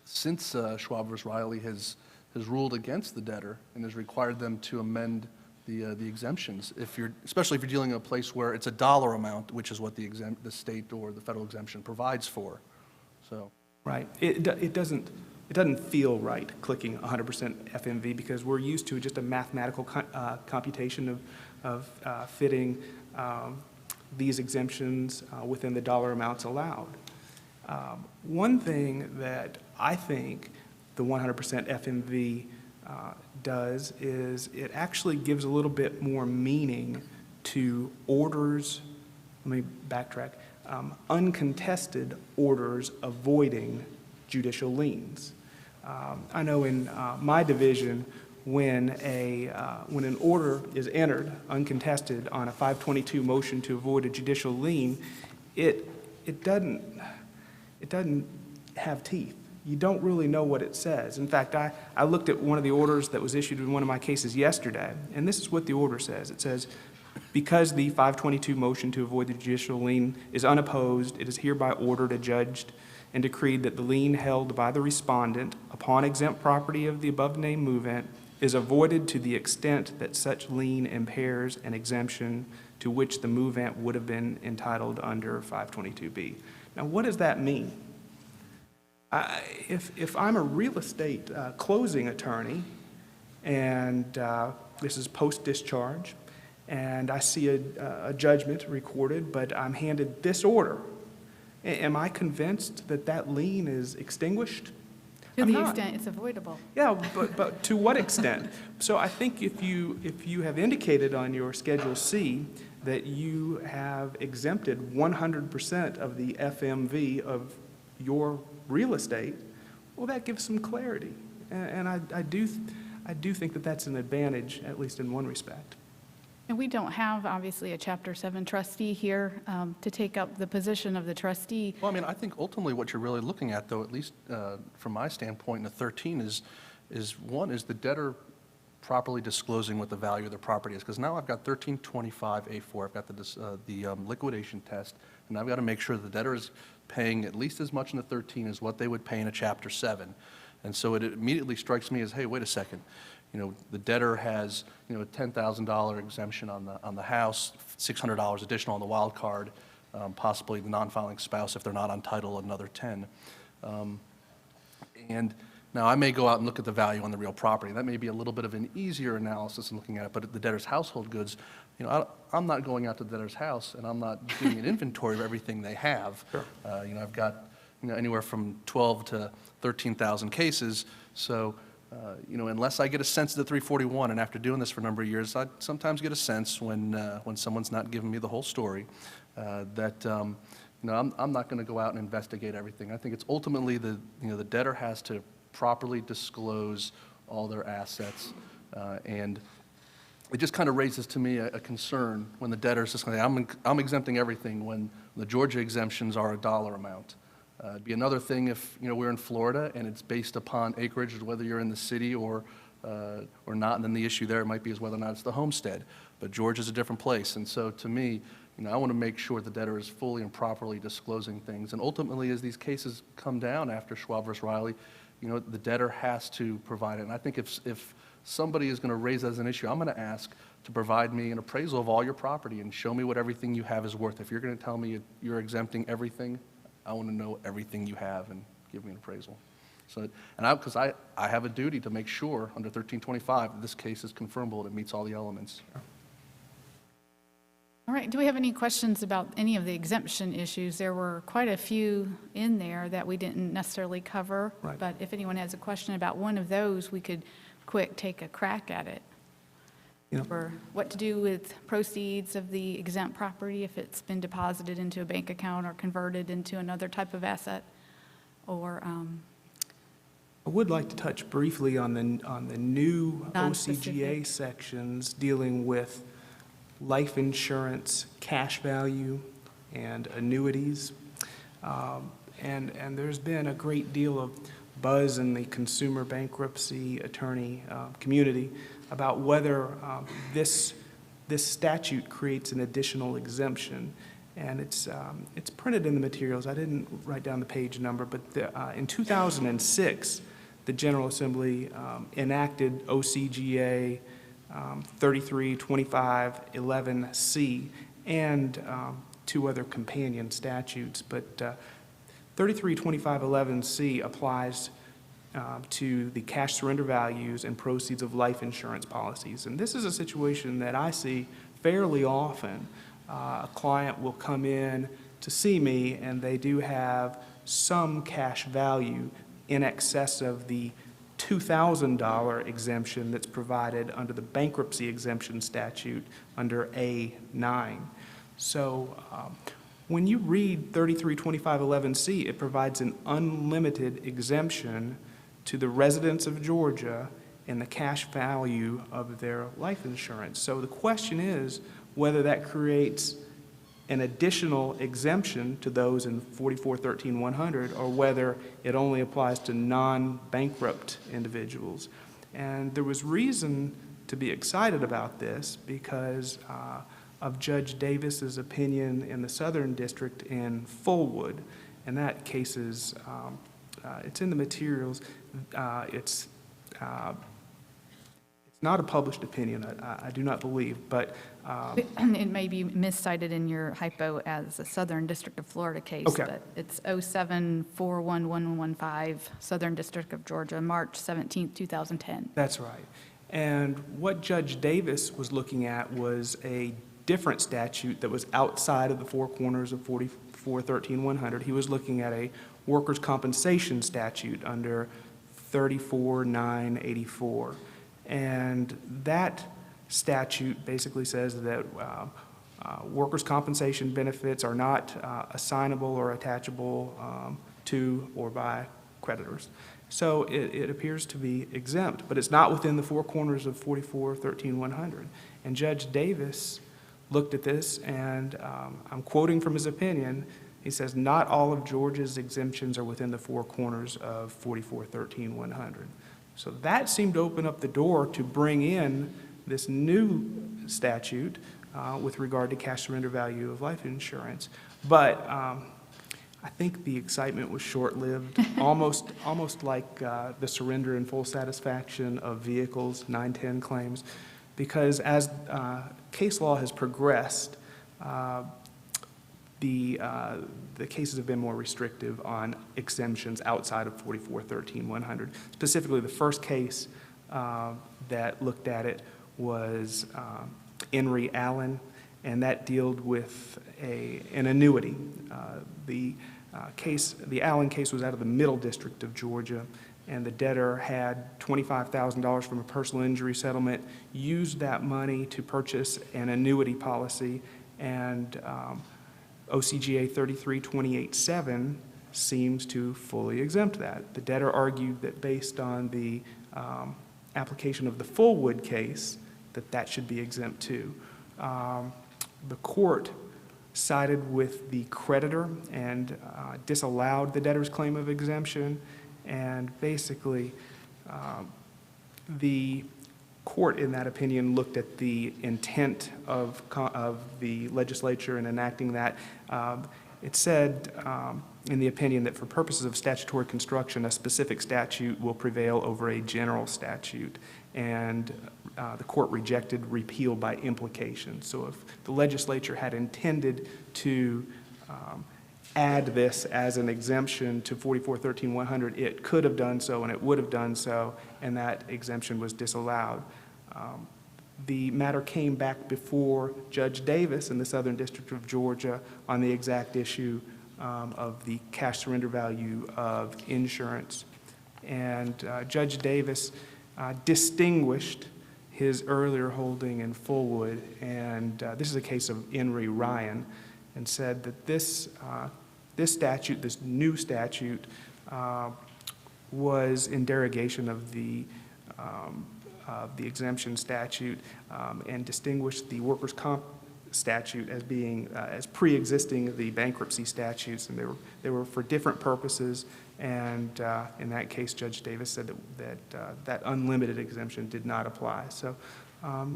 since Schwab v. Riley has ruled against the debtor and has required them to amend the exemptions, especially if you're dealing in a place where it's a dollar amount, which is what the state or the federal exemption provides for. So Right. It doesn't feel right clicking 100% FMV because we're used to just a mathematical computation of fitting these exemptions within the dollar amounts allowed. One thing that I think the 100% FMV does is it actually gives a little bit more meaning to orders, let me backtrack, uncontested orders avoiding judicial liens. I know in my division, when an order is entered uncontested on a 522 motion to avoid a judicial lien, it doesn't have teeth. You don't really know what it says. In fact, I looked at one of the orders that was issued in one of my cases yesterday, and this is what the order says. It says, because the 522 motion to avoid the judicial lien is unopposed, it is hereby ordered, adjudged, and decreed that the lien held by the respondent upon exempt property of the above-named movement is avoided to the extent that such lien impairs an exemption to which the movant would have been entitled under 522B. Now, what does that mean? If I'm a real estate closing attorney, and this is post-discharge, and I see a judgment recorded, but I'm handed this order, am I convinced that that lien is extinguished? To I'm the not. extent it's avoidable. Yeah, but to what extent? So I think if you have indicated on your Schedule C that you have exempted 100% of the FMV of your real estate, well, that gives some clarity. And I do think that that's an advantage, at least in one respect. And we don't have, obviously, a Chapter 7 trustee here to take up the position of the trustee. Well, I mean, I think ultimately what you're really looking at, though, at least from my standpoint in the 13, is the debtor properly disclosing what the value of the property is? Because now I've got 1325A4, I've got the liquidation test, and I've got to make sure the debtor is paying at least as much in the 13 as what they would pay in a Chapter 7. And so it immediately strikes me as, hey, wait a second. You know, the debtor has, you know, a $10,000 exemption on the house, $600 additional on the wild card, possibly the non-filing spouse, if they're not on title, another 10. And now I may go out and look at the value on the real property. That may be a little bit of an easier analysis in looking at it, but at the debtor's household goods, you know, I'm not going out to the debtor's house and I'm not doing an inventory of everything they have. Sure. You know, I've got, you know, anywhere from 12 to 13,000 cases, so you know, unless I get a sense of the 341, and after doing this for a number of years, I sometimes get a sense when someone's not giving me the whole story, that you know, I'm not going to go out and investigate everything. I think it's ultimately the debtor has to properly disclose all their assets, and it just kind of raises to me a concern when the debtor's just going to say, I'm exempting everything when the Georgia exemptions are a dollar amount. It'd be another thing if, you know, we're in Florida and it's based upon acreage, whether you're in the city or not, and then the issue there might be is whether or not it's the homestead. But Georgia's a different place, and so to me, you know, I want to make sure the debtor is fully and properly disclosing things. And ultimately, as these cases come down after Schwab versus Riley, you know, the debtor has to provide it. And I think if somebody is going to raise that as an issue, I'm going to ask to provide me an appraisal of all your property and show me what everything you have is worth. If you're going to tell me you're exempting everything, I want to know everything you have and give me an appraisal. So, because I have a duty to make sure under 1325 that this case is confirmable and it meets all the elements. All right, do we have any questions about any of the exemption issues? There were quite a few in there that we didn't necessarily cover. Right. But if anyone has a question about one of those, we could take a crack at it. You know, Or what to do with proceeds of the exempt property if it's been deposited into a bank account or converted into another type of asset, or I would like to touch briefly on the new OCGA Non-specific. sections dealing with life insurance, cash value, and annuities. And there's been a great deal of buzz in the consumer bankruptcy attorney community about whether this statute creates an additional exemption. And it's printed in the materials. I didn't write down the page number, but in 2006, the General Assembly enacted OCGA 332511C and two other companion statutes. But 332511C applies to the cash surrender values and proceeds of life insurance policies. And this is a situation that I see fairly often. A client will come in to see me and they do have some cash value in excess of the $2,000 exemption that's provided under the bankruptcy exemption statute under A9. So when you read 332511C, it provides an unlimited exemption to the residents of Georgia in the cash value of their life insurance. So the question is whether that creates an additional exemption to those in 4413-100 or whether it only applies to non-bankrupt individuals. And there was reason to be excited about this because of Judge Davis's opinion in the Southern District in Fullwood. And that case is, it's in the materials. It's not a published opinion, I do not believe, but It may be miscited in your hypo as a Southern District of Florida case. Okay. But it's 07411115, Southern District of Georgia, March 17th, 2010. that's right. And what Judge Davis was looking at was a different statute that was outside of the four corners of 4413-100. He was looking at a workers' compensation statute under 34984. And that statute basically says that workers' compensation benefits are not assignable or attachable to or by creditors. So it appears to be exempt, but it's not within the four corners of 4413-100. And Judge Davis looked at this, and I'm quoting from his opinion. He says, not all of Georgia's exemptions are within the four corners of 4413-100. So that seemed to open up the door to bring in this new statute with regard to cash surrender value of life insurance. But I think the excitement was short-lived, almost like the surrender and full satisfaction of vehicles, 910 claims, because as case law has progressed, the cases have been more restrictive on exemptions outside of 4413-100. Specifically, the first case that looked at it was Emory Allen, and that dealt with an annuity. The Allen case was out of the Middle District of Georgia, and the debtor had $25,000 from a personal injury settlement, used that money to purchase an annuity policy, and OCGA 3328.7 seems to fully exempt that. The debtor argued that based on the application of the Fullwood case, that should be exempt too. The court sided with the creditor and disallowed the debtor's claim of exemption, and basically the court in that opinion looked at the intent of the legislature in enacting that. It said in the opinion that for purposes of statutory construction, a specific statute will prevail over a general statute, and the court rejected repeal by implication. So if the legislature had intended to add this as an exemption to 4413-100, it could have done so and it would have done so, and that exemption was disallowed. The matter came back before Judge Davis in the Southern District of Georgia on the exact issue of the cash surrender value of insurance. And Judge Davis distinguished his earlier holding in Fullwood, and this is a case of Emory Ryan, and said that this statute, this new statute, was in derogation of the exemption statute, and distinguished the workers' comp statute as being as pre-existing the bankruptcy statutes, and they were for different purposes. And in that case, Judge Davis said that unlimited exemption did not apply. So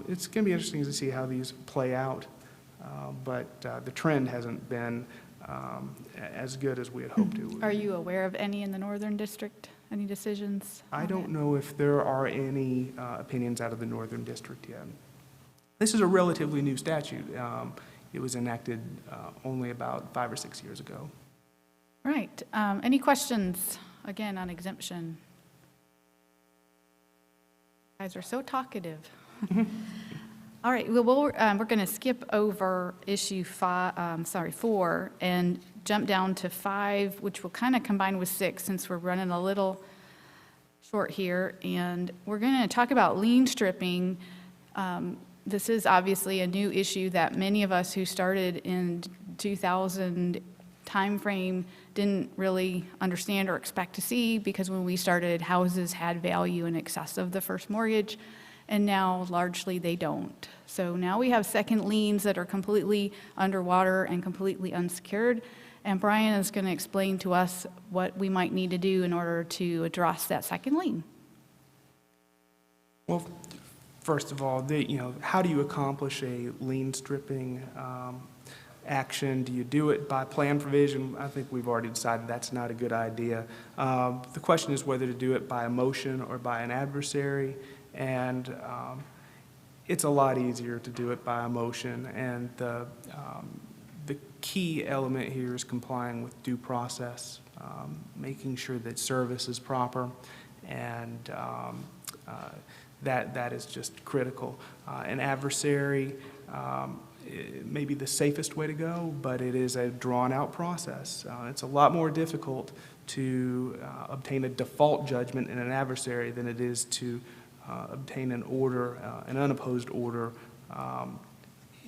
it's going to be interesting to see how these play out, but the trend hasn't been as good as we had hoped it would. Are you aware of any in the Northern District? Any decisions? I on don't it? know if there are any opinions out of the Northern District yet. This is a relatively new statute. It was enacted only about 5 or 6 years ago. Right. Any questions, again, on exemption? You guys are so talkative. All right, well, we're going to skip over issue 4 and jump down to 5, which will kind of combine with 6 since we're running a little short here. And we're going to talk about lien stripping. This is obviously a new issue that many of us who started in 2000 timeframe didn't really understand or expect to see, because when we started, houses had value in excess of the first mortgage, and now largely they don't. So now we have second liens that are completely underwater and completely unsecured, and Brian is going to explain to us what we might need to do in order to address that second lien. Well, first of all, how do you accomplish a lien stripping action? Do you do it by plan provision? I think we've already decided that's not a good idea. The question is whether to do it by a motion or by an adversary, and it's a lot easier to do it by a motion, and the key element here is complying with due process, making sure that service is proper, and that is just critical. An adversary it may be the safest way to go, but it is a drawn-out process. It's a lot more difficult to obtain a default judgment in an adversary than it is to obtain an order, an unopposed order,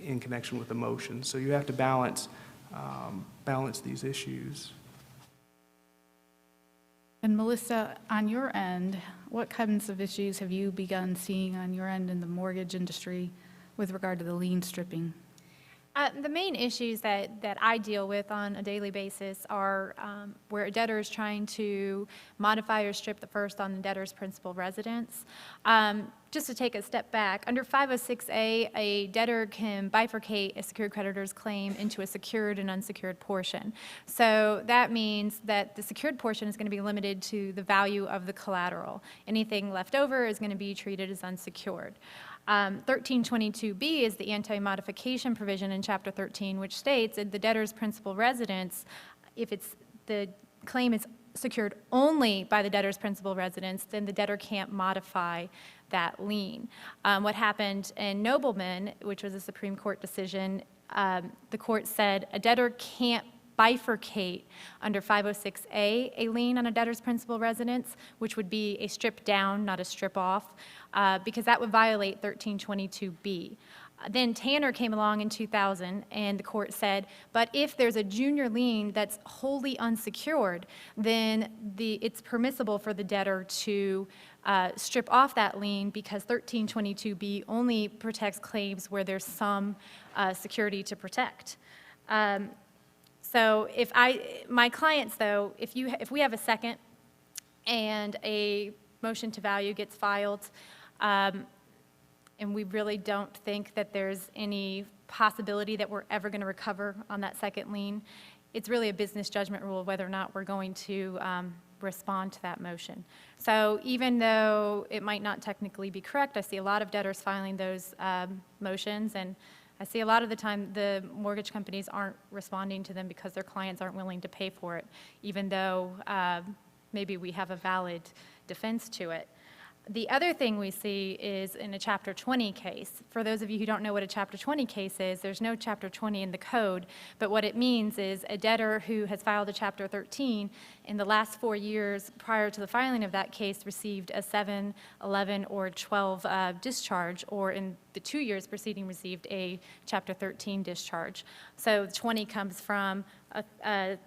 in connection with a motion. So you have to balance these issues. And Melissa, on your end, what kinds of issues have you begun seeing on your end in the mortgage industry with regard to the lien stripping? The main issues that I deal with on a daily basis are where a debtor is trying to modify or strip the first on the debtor's principal residence. Just to take a step back, under 506A, a debtor can bifurcate a secured creditor's claim into a secured and unsecured portion. So that means that the secured portion is going to be limited to the value of the collateral. Anything left over is going to be treated as unsecured. 1322B is the anti-modification provision in Chapter 13, which states that the debtor's principal residence, if the claim is secured only by the debtor's principal residence, then the debtor can't modify that lien. What happened in Nobleman, which was a Supreme Court decision, the court said a debtor can't bifurcate under 506A a lien on a debtor's principal residence, which would be a strip down, not a strip off, because that would violate 1322B. Then Tanner came along in 2000, and the court said, but if there's a junior lien that's wholly unsecured, then it's permissible for the debtor to strip off that lien, because 1322B only protects claims where there's some security to protect. So my clients, though, if we have a second and a motion to value gets filed, and we really don't think that there's any possibility that we're ever going to recover on that second lien, it's really a business judgment rule whether or not we're going to respond to that motion. So even though it might not technically be correct, I see a lot of debtors filing those motions, and I see a lot of the time the mortgage companies aren't responding to them because their clients aren't willing to pay for it, even though maybe we have a valid defense to it. The other thing we see is in a Chapter 20 case. For those of you who don't know what a Chapter 20 case is, there's no Chapter 20 in the code, but what it means is a debtor who has filed a Chapter 13 in the last 4 years prior to the filing of that case received a 7, 11, or 12 discharge, or in the 2 years preceding received a Chapter 13 discharge. So 20 comes from a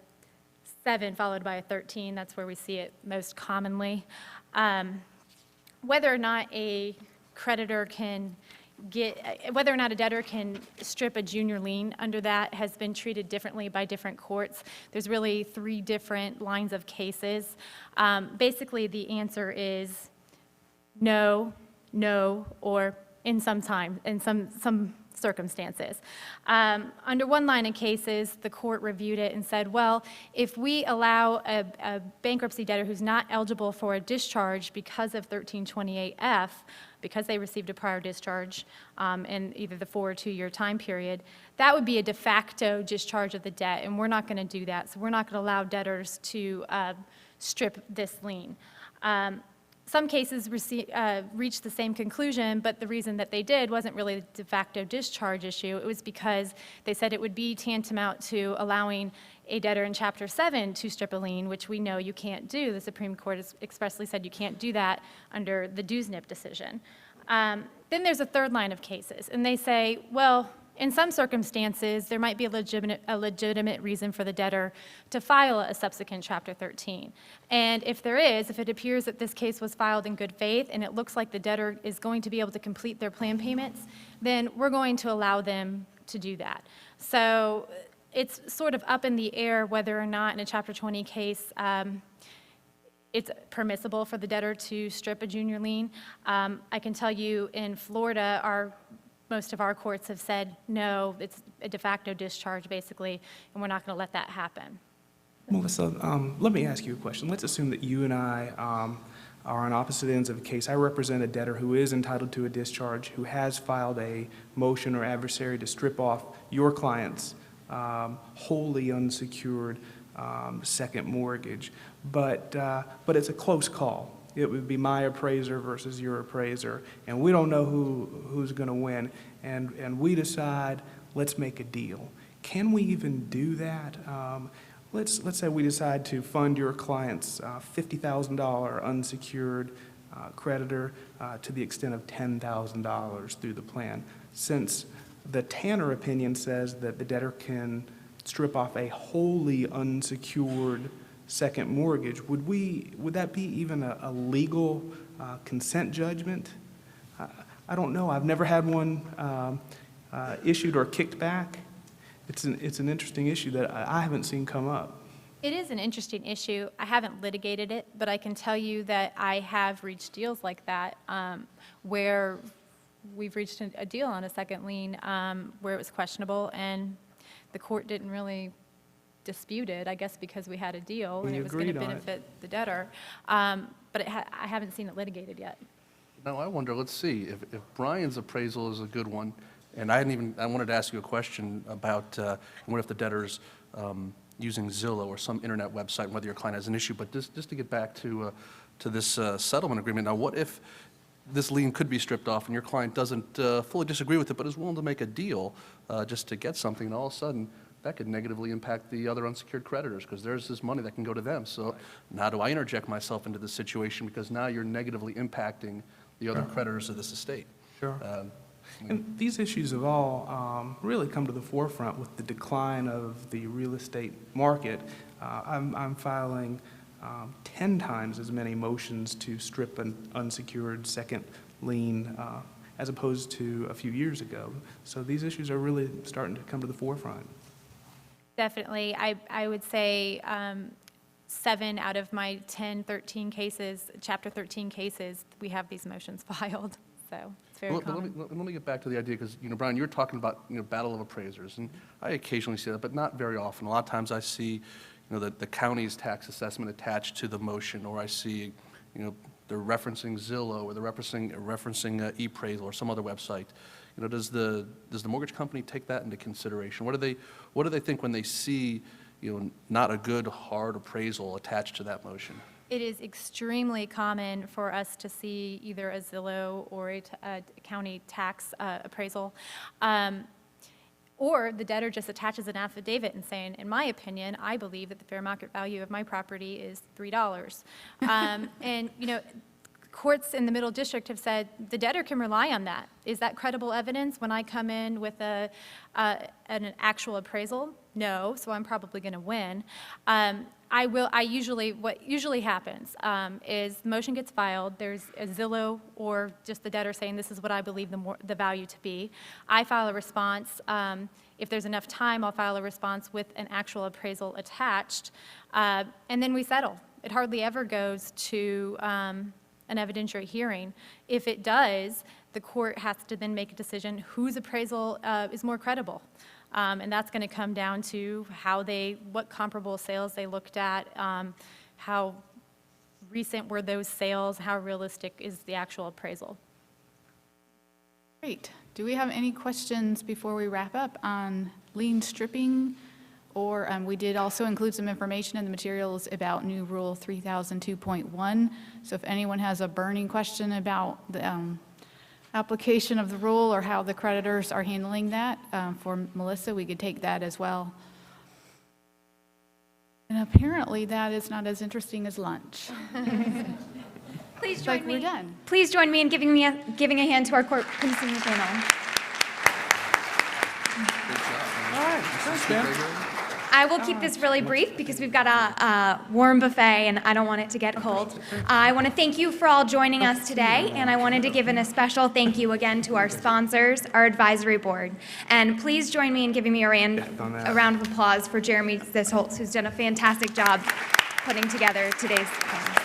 7 followed by a 13. That's where we see it most commonly. Whether or not a creditor can whether or not a debtor can strip a junior lien under that has been treated differently by different courts. There's really 3 different lines of cases. Basically, the answer is no, or in some circumstances. Under one line of cases, the court reviewed it and said, well, if we allow a bankruptcy debtor who's not eligible for a discharge because of 1328F, because they received a prior discharge in either the 4 or 2 year time period, that would be a de facto discharge of the debt, and we're not going to do that. So we're not going to allow debtors to strip this lien. some cases reached the same conclusion, but the reason that they did wasn't really a de facto discharge issue. It was because they said it would be tantamount to allowing a debtor in Chapter 7 to strip a lien, which we know you can't do. The Supreme Court has expressly said you can't do that under the Dusnip decision. Then there's a third line of cases, and they say, well, in some circumstances, there might be a legitimate reason for the debtor to file a subsequent Chapter 13. And if there is, if it appears that this case was filed in good faith and it looks like the debtor is going to be able to complete their plan payments, then we're going to allow them to do that. So it's sort of up in the air whether or not in a Chapter 20 case it's permissible for the debtor to strip a junior lien. I can tell you in Florida, most of our courts have said, no, it's a de facto discharge, basically, and we're not going to let that happen. Melissa, let me ask you a question. Let's assume that you and I are on opposite ends of a case. I represent a debtor who is entitled to a discharge, who has filed a motion or adversary to strip off your client's wholly unsecured second mortgage, but it's a close call. It would be my appraiser versus your appraiser, and we don't know who's going to win, and we decide, let's make a deal. Can we even do that? Let's say we decide to fund your client's $50,000 unsecured creditor to the extent of $10,000 through the plan. Since the Tanner opinion says that the debtor can strip off a wholly unsecured second mortgage, would that be even a legal consent judgment? I don't know. I've never had one issued or kicked back. It's an interesting issue that I haven't seen come up. It is an interesting issue. I haven't litigated it, but I can tell you that I have reached deals like that where we've reached a deal on a second lien where it was questionable, and the court didn't really dispute it, I guess because we had a deal and it was going to benefit the debtor. But I haven't seen it litigated yet. Now, I wonder, let's see, if Brian's appraisal is a good one, and I wanted to ask you a question about what if the debtor's using Zillow or some internet website, and whether your client has an issue. But just to get back to this settlement agreement, now what if this lien could be stripped off and your client doesn't fully disagree with it, but is willing to make a deal just to get something, and all of a sudden that could negatively impact the other unsecured creditors because there's this money that can go to them. So now do I interject myself into this situation because now you're negatively impacting the other creditors of this estate? Sure. And these issues have all really come to the forefront with the decline of the real estate market. I'm filing 10 times as many motions to strip an unsecured second lien as opposed to a few years ago. So these issues are really starting to come to the forefront. Definitely. I would say 7 out of my 10, 13 cases, Chapter 13 cases, we have these motions filed. So it's very common. Let me get back to the idea, because, Brian, you were talking about, battle of appraisers, and I occasionally see that, but not very often. A lot of times I see, the county's tax assessment attached to the motion, or I see, they're referencing Zillow, or they're referencing ePraisal or some other website. Does the mortgage company take that into consideration? What do they think when they see, not a good hard appraisal attached to that motion? It is extremely common for us to see either a Zillow or a county tax appraisal, or the debtor just attaches an affidavit and saying, in my opinion, I believe that the fair market value of my property is $3. And, courts in the Middle District have said the debtor can rely on that. Is that credible evidence when I come in with an actual appraisal? No, so I'm probably going to win. What usually happens is the motion gets filed, there's a Zillow or just the debtor saying this is what I believe the value to be. I file a response. If there's enough time, I'll file a response with an actual appraisal attached, and then we settle. It hardly ever goes to an evidentiary hearing. If it does, the court has to then make a decision whose appraisal is more credible. And that's going to come down to what comparable sales they looked at, how recent were those sales, how realistic is the actual appraisal. Great. Do we have any questions before we wrap up on lien stripping Or we did also include some information in the materials about new Rule 3002.1. So if anyone has a burning question about the application of the rule or how the creditors are handling that for Melissa, we could take that as well. And apparently that is not as interesting as lunch. Please It's join like me. we're done. Please join me in giving a hand to our court consumer panel. All right, thanks, ma'am. I will keep this really brief because we've got a warm buffet and I don't want it to get cold. I want to thank you for all joining us today, and I wanted to give a special thank you again to our sponsors, our advisory board. And please join me in giving me a round of applause for Jeremy Zisholtz, who's done a fantastic job putting together today's panel.